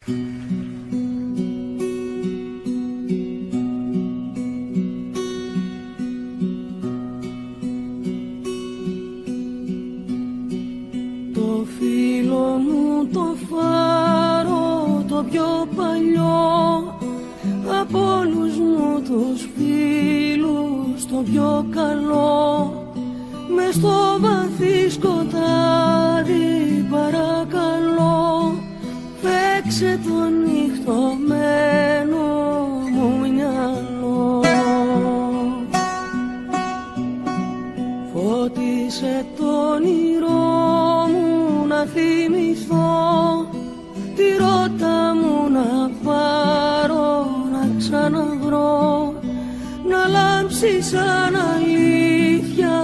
Το φίλο μου το φάρο, το πιο παλιό, από όλους μου τους φίλους το πιο καλό, μες στο βαθύ σκοτάδι παρακαλώ, παίξε το νυχτωμένο μου μυαλό. Φώτισε το όνειρό μου να θυμηθώ, τη ρότα μου να πάρω να ξαναβρω, να λάμψει σαν αλήθεια,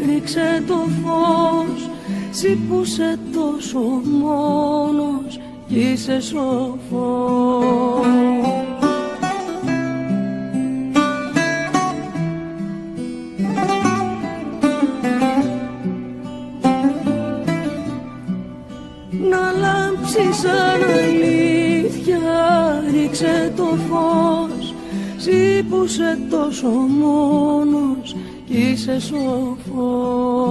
ρίξε το φως, εσύ που είσαι τόσο μόνος κι είσαι σοφός. Να λάμψει σαν αλήθεια, ρίξε το φως, εσύ που είσαι τόσο μόνος κι είσαι σοφός.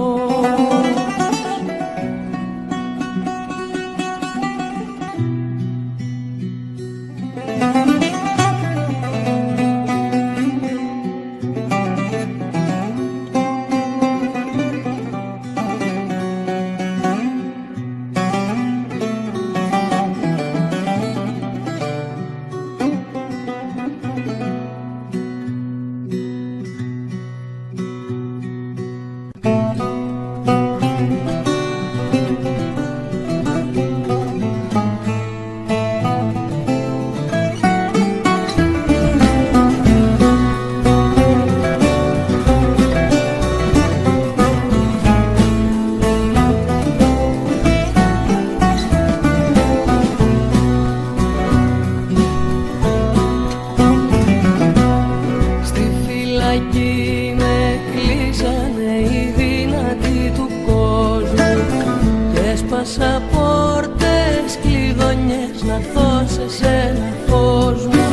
Έσπασα πόρτες, κλειδονιές, να έρθω σε σένα φως μου.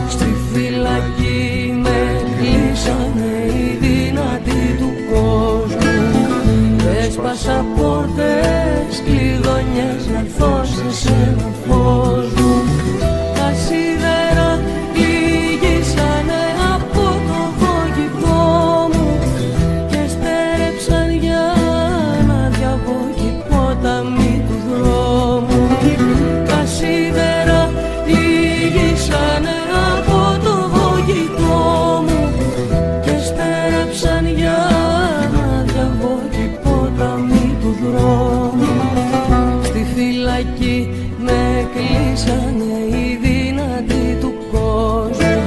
Στη φυλακή με κλείσανε οι δυνατοί του κόσμου. Έσπασα πόρτες, κλειδονιές, να έρθω σε σένα φως μου. Τα σίδερα πληγήσανε από το βογγητό μου και στέρεψαν για να διαβώ ποταμί του δρόμου. Τα σίδερα πληγήσανε από το βογγητό μου και στέρεψαν για να διαβώ ποταμί του δρόμου. Στη φυλακή με κλείσανε οι δυνατοί του κόσμου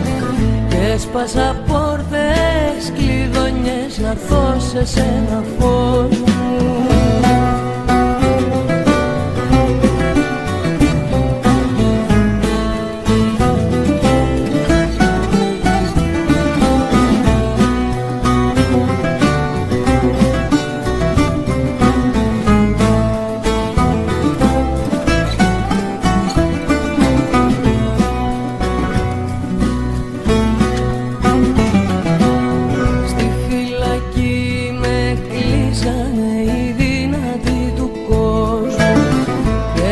και έσπασα πόρτες, κλειδονιές, να έρθω σε σένα φως μου.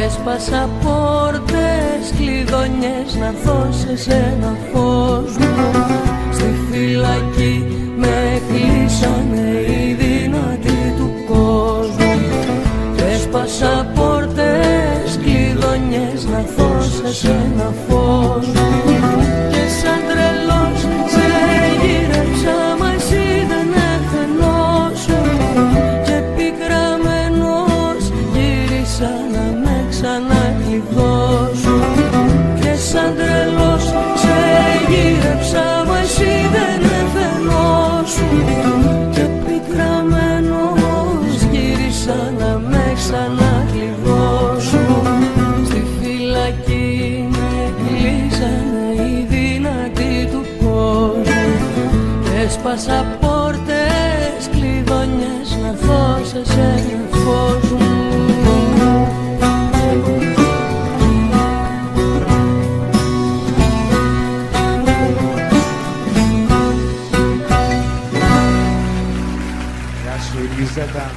Έσπασα πόρτες, κλειδονιές, να έρθω σε σένα φως μου. Στη φυλακή με κλείσανε οι δυνατοί του κόσμου. Έσπασα πόρτες, κλειδονιές, να έρθω σε σένα φως μου. Και σαν τρελός σε γύρεψα, μα εσύ δεν έφαινόσου. Και πικραμένος γύρισα να με ξανακλειδώσω. Και σαν τρελός σε γύρεψα, μα εσύ δεν εφαινόσου. Και πικραμένος γύρισα να με ξανακλειδώσω. Στη φυλακή με κλείσανε οι δυνατοί του κόσμου και έσπασα πόρτες, κλειδονιές, να έρθω σε σένα φως μου. Γιουζέτα.